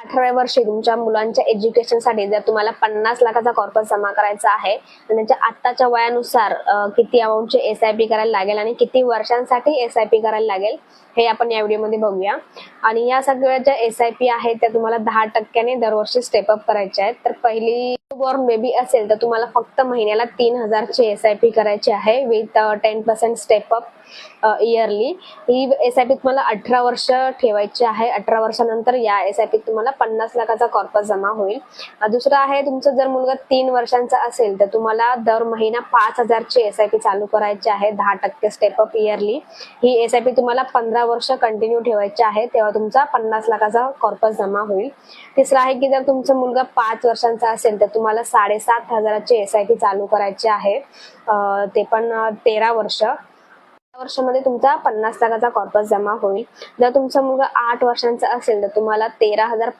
18व्या वर्षी तुमच्या मुलांच्या एज्युकेशनसाठी जर तुम्हाला 50 लाखाचा कॉर्पस जमा करायचा आहे तर त्याच्या आत्ताच्या वयानुसार किती अमाऊंटचे एसआयपी करायला लागेल आणि किती वर्षांसाठी एसआयपी करायला लागेल हे आपण या व्हिडिओमध्ये बघूया। आणि या सगळ्या ज्या एसआयपी आहेत त्या तुम्हाला 10% दरवर्षी स्टेप अप करायच्या आहेत। तर पहिली बॉर्न बेबी असेल तर तुम्हाला फक्त महिन्याला 3000 ची एसआयपी करायची आहे with 10% step up yearly. He SIP तुम्हाला 18 वर्ष ठेवायची आहे। 18 वर्षानंतर या एसआयपी तुम्हाला 50 लाखाचा कॉर्पस जमा होईल। दुसरं आहे, तुमचं जर मुलगा 3 वर्षांचा असेल तर तुम्हाला दर महिना 5000 ची एसआयपी चालू करायची आहे 10% स्टेप अप इयरली। ही एसआयपी तुम्हाला 15 वर्ष कंटिन्यू ठेवायची आहे, तेव्हा तुमचा 50 लाखाचा कॉर्पस जमा होईल। तिसरं आहे की जर तुमचा मुलगा 5 वर्षांचा असेल तर तुम्हाला 7500 ची एसआयपी चालू करायची आहे, ते पण 13 वर्ष। वर्षामध्ये तुमचा 50 लाखाचा कॉर्पस जमा होईल। जर तुमचा मुलगा 8 वर्षांचा असेल तर तुम्हाला 13,000